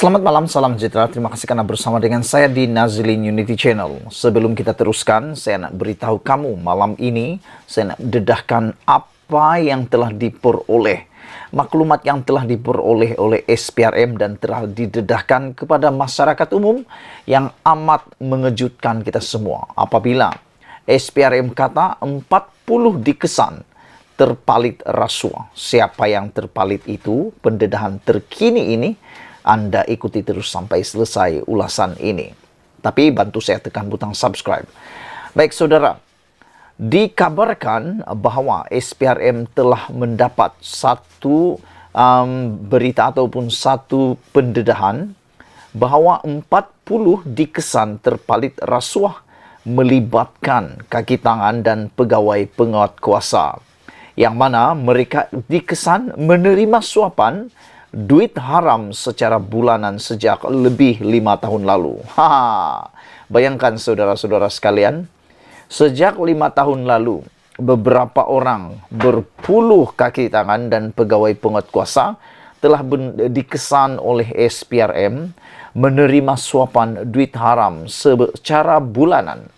Selamat malam, salam sejahtera. Terima kasih karena bersama dengan saya di Nazilin Unity Channel. Sebelum kita teruskan, saya nak beritahu kamu malam ini, saya nak dedahkan apa yang telah diperoleh. Maklumat yang telah diperoleh oleh SPRM dan telah didedahkan kepada masyarakat umum yang amat mengejutkan kita semua. Apabila SPRM kata 40 dikesan terpalit rasuah. Siapa yang terpalit itu? Pendedahan terkini ini Anda ikuti terus sampai selesai ulasan ini. Tapi bantu saya tekan butang subscribe. Baik saudara, dikabarkan bahwa SPRM telah mendapat satu berita ataupun satu pendedahan bahwa 40 dikesan terpalit rasuah melibatkan kaki tangan dan pegawai penguatkuasa. Yang mana mereka dikesan menerima suapan duit haram secara bulanan sejak lebih 5 tahun lalu. Bayangkan saudara-saudara sekalian, sejak 5 tahun lalu, beberapa orang berpuluh kaki tangan dan pegawai penguatkuasa telah dikesan oleh SPRM menerima suapan duit haram secara bulanan.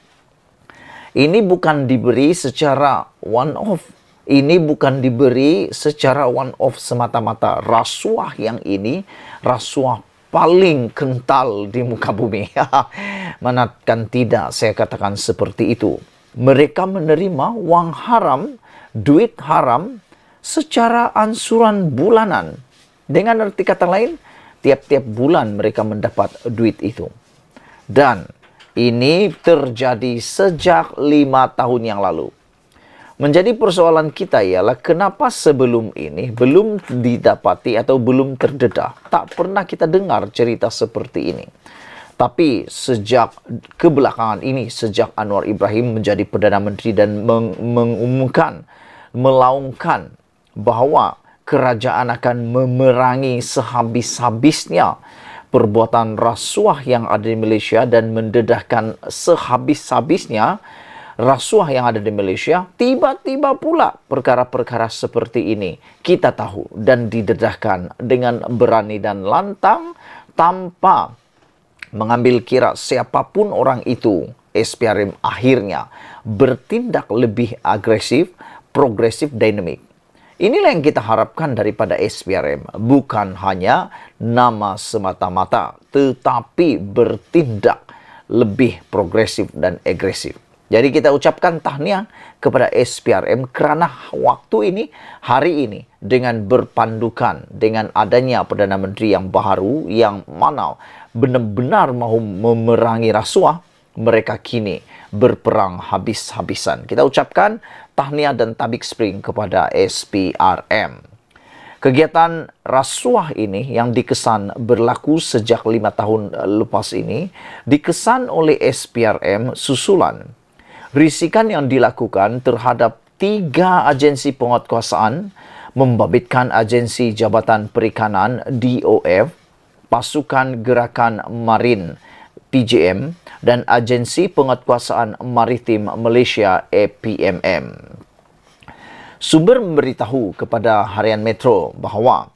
Ini bukan diberi secara one-off. Ini bukan diberi secara one-off semata-mata. Rasuah yang ini, rasuah paling kental di muka bumi. Manakan tidak saya katakan seperti itu. Mereka menerima wang haram, duit haram, secara ansuran bulanan. Dengan arti kata lain, tiap-tiap bulan mereka mendapat duit itu. Dan ini terjadi sejak 5 tahun yang lalu. Menjadi persoalan kita ialah kenapa sebelum ini belum didapati atau belum terdedah. Tak pernah kita dengar cerita seperti ini. Tapi sejak kebelakangan ini, sejak Anwar Ibrahim menjadi Perdana Menteri dan mengumumkan, melaungkan bahwa kerajaan akan memerangi sehabis-habisnya perbuatan rasuah yang ada di Malaysia dan mendedahkan sehabis-habisnya rasuah yang ada di Malaysia, tiba-tiba pula perkara-perkara seperti ini kita tahu dan didedahkan dengan berani dan lantang tanpa mengambil kira siapapun orang itu. SPRM akhirnya bertindak lebih agresif, progresif, dinamik. Inilah yang kita harapkan daripada SPRM. Bukan hanya nama semata-mata, tetapi bertindak lebih progresif dan agresif. Jadi kita ucapkan tahniah kepada SPRM kerana waktu ini, hari ini, dengan berpandukan dengan adanya Perdana Menteri yang baru, yang mana benar-benar mahu memerangi rasuah, mereka kini berperang habis-habisan. Kita ucapkan tahniah dan tabik spring kepada SPRM. Kegiatan rasuah ini yang dikesan berlaku sejak 5 tahun lepas ini, dikesan oleh SPRM susulan risikan yang dilakukan terhadap 3 agensi penguatkuasaan, membabitkan Agensi Jabatan Perikanan DOF, Pasukan Gerakan Marin PGM, dan Agensi Penguatkuasaan Maritim Malaysia APMM. Sumber memberitahu kepada Harian Metro bahawa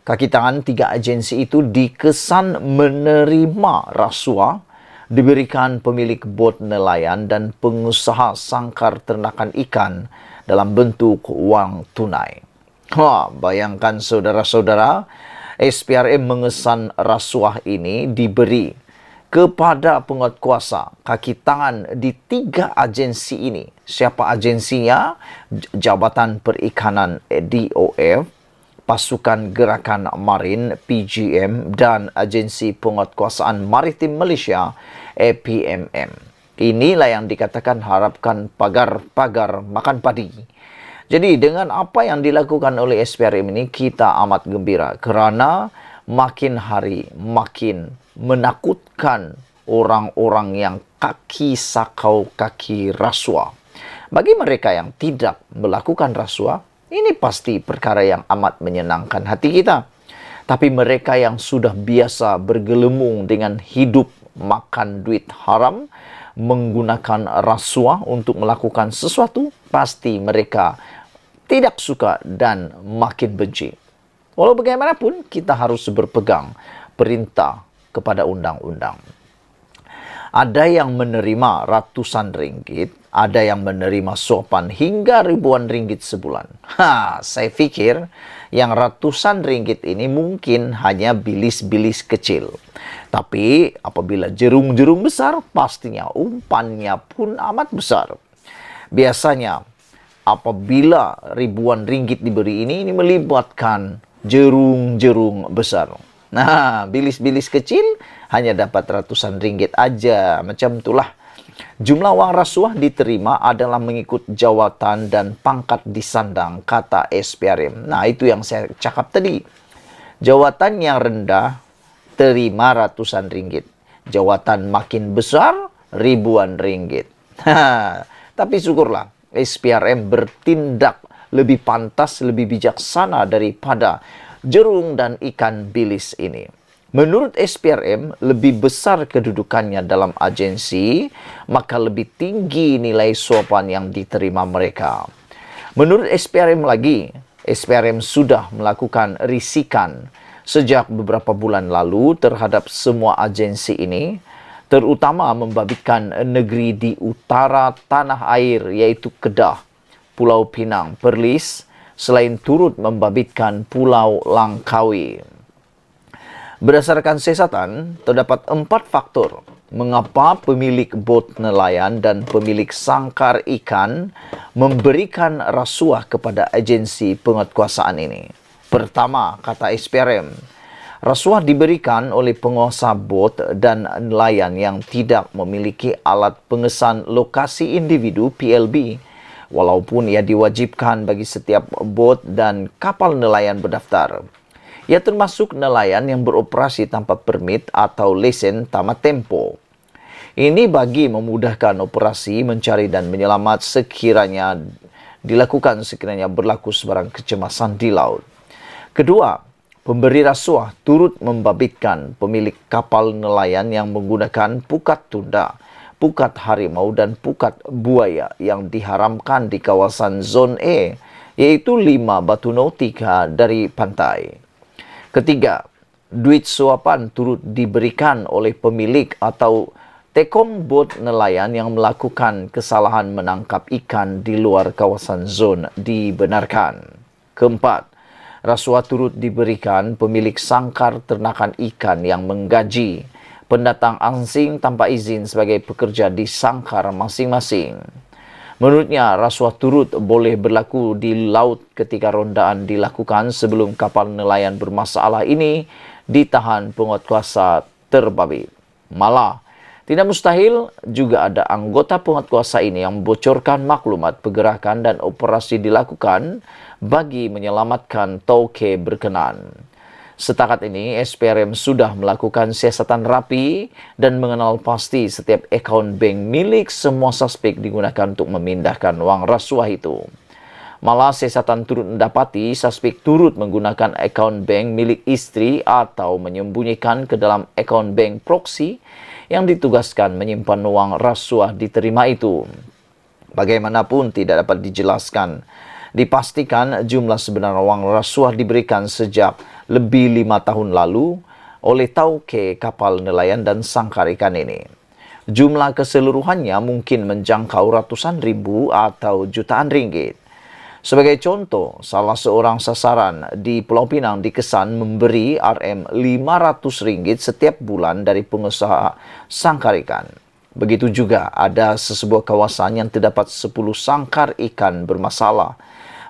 kaki tangan 3 agensi itu dikesan menerima rasuah diberikan pemilik bot nelayan dan pengusaha sangkar ternakan ikan dalam bentuk wang tunai. Bayangkan saudara-saudara, SPRM mengesan rasuah ini diberi kepada penguatkuasa kaki tangan di 3 agensi ini. Siapa agensinya? Jabatan Perikanan DOF, Pasukan Gerakan Marin PGM, dan Agensi Penguatkuasaan Maritim Malaysia APMM. Inilah yang dikatakan harapkan pagar-pagar makan padi. Jadi dengan apa yang dilakukan oleh SPRM ini, kita amat gembira kerana makin hari makin menakutkan orang-orang yang kaki sakau, kaki rasuah. Bagi mereka yang tidak melakukan rasuah, ini pasti perkara yang amat menyenangkan hati kita. Tapi mereka yang sudah biasa bergelumung dengan hidup makan duit haram, menggunakan rasuah untuk melakukan sesuatu, pasti mereka tidak suka dan makin benci. Walau bagaimanapun, kita harus berpegang perintah kepada undang-undang. Ada yang menerima ratusan ringgit, ada yang menerima suapan hingga ribuan ringgit sebulan. Saya pikir yang ratusan ringgit ini mungkin hanya bilis-bilis kecil. Tapi apabila jerung-jerung besar, pastinya umpannya pun amat besar. Biasanya apabila ribuan ringgit diberi ini melibatkan jerung-jerung besar. Nah, bilis-bilis kecil hanya dapat ratusan ringgit aja. Macam itulah. Jumlah wang rasuah diterima adalah mengikut jawatan dan pangkat disandang, kata SPRM. Nah, itu yang saya cakap tadi. Jawatan yang rendah, terima ratusan ringgit. Jawatan makin besar, ribuan ringgit. Tapi syukurlah, SPRM bertindak lebih pantas, lebih bijaksana daripada jerung dan ikan bilis ini. Menurut SPRM, lebih besar kedudukannya dalam agensi, maka lebih tinggi nilai suapan yang diterima mereka. Menurut SPRM lagi, SPRM sudah melakukan risikan sejak beberapa bulan lalu terhadap semua agensi ini, terutama membabitkan negeri di utara tanah air, yaitu Kedah, Pulau Pinang, Perlis, selain turut membabitkan Pulau Langkawi. Berdasarkan siasatan, terdapat 4 faktor mengapa pemilik bot nelayan dan pemilik sangkar ikan memberikan rasuah kepada agensi penguatkuasaan ini. Pertama, kata SPRM, rasuah diberikan oleh penguasa bot dan nelayan yang tidak memiliki alat pengesan lokasi individu PLB, walaupun ia diwajibkan bagi setiap bot dan kapal nelayan berdaftar. Ia termasuk nelayan yang beroperasi tanpa permit atau lesen tamat tempo. Ini bagi memudahkan operasi mencari dan menyelamat sekiranya berlaku sebarang kecemasan di laut. Kedua, pemberi rasuah turut membabitkan pemilik kapal nelayan yang menggunakan pukat tunda, pukat harimau dan pukat buaya yang diharamkan di kawasan zon E, yaitu 5 batu nautika dari pantai. Ketiga, duit suapan turut diberikan oleh pemilik atau tekong bot nelayan yang melakukan kesalahan menangkap ikan di luar kawasan zon dibenarkan. Keempat, rasuah turut diberikan pemilik sangkar ternakan ikan yang menggaji pendatang asing tanpa izin sebagai pekerja di sangkar masing-masing. Menurutnya, rasuah turut boleh berlaku di laut ketika rondaan dilakukan sebelum kapal nelayan bermasalah ini ditahan penguatkuasa terbabit. Malah, tidak mustahil juga ada anggota penguatkuasa ini yang membocorkan maklumat pergerakan dan operasi dilakukan bagi menyelamatkan tauke berkenan. Setakat ini, SPRM sudah melakukan siasatan rapi dan mengenal pasti setiap akaun bank milik semua suspek digunakan untuk memindahkan wang rasuah itu. Malah siasatan turut mendapati suspek turut menggunakan akaun bank milik istri atau menyembunyikan ke dalam akaun bank proksi yang ditugaskan menyimpan wang rasuah diterima itu. Bagaimanapun tidak dapat dipastikan jumlah sebenar wang rasuah diberikan sejak lebih 5 tahun lalu oleh tauke kapal nelayan dan sangkar ikan ini. Jumlah keseluruhannya mungkin menjangkau ratusan ribu atau jutaan ringgit. Sebagai contoh, salah seorang sasaran di Pulau Pinang dikesan memberi Rm500 setiap bulan dari pengusaha sangkar ikan. Begitu juga ada sebuah kawasan yang terdapat 10 sangkar ikan bermasalah.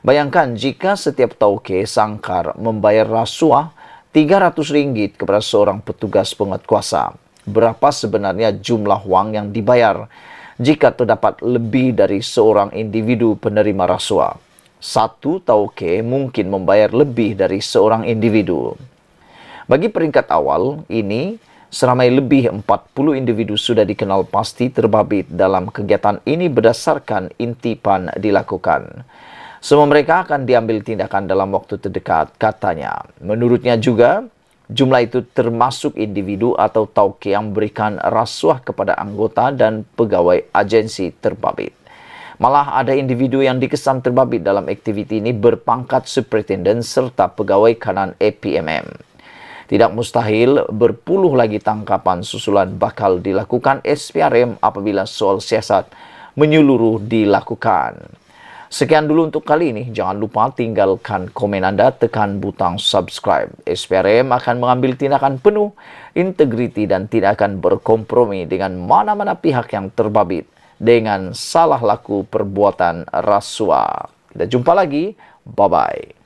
Bayangkan jika setiap tauke sangkar membayar rasuah Rp300 kepada seorang petugas penguatkuasa. Berapa sebenarnya jumlah wang yang dibayar jika terdapat lebih dari seorang individu penerima rasuah? Satu tauke mungkin membayar lebih dari seorang individu. Bagi peringkat awal ini, seramai lebih 40 individu sudah dikenal pasti terbabit dalam kegiatan ini berdasarkan intipan dilakukan. Semua mereka akan diambil tindakan dalam waktu terdekat, katanya. Menurutnya juga, jumlah itu termasuk individu atau tauke yang memberikan rasuah kepada anggota dan pegawai agensi terbabit. Malah ada individu yang dikesan terbabit dalam aktiviti ini berpangkat superintenden serta pegawai kanan APMM. Tidak mustahil berpuluh lagi tangkapan susulan bakal dilakukan SPRM apabila soal siasat menyeluruh dilakukan. Sekian dulu untuk kali ini. Jangan lupa tinggalkan komen Anda, tekan butang subscribe. SPRM akan mengambil tindakan penuh integriti dan tidak akan berkompromi dengan mana-mana pihak yang terbabit dengan salah laku perbuatan rasuah. Kita jumpa lagi. Bye-bye.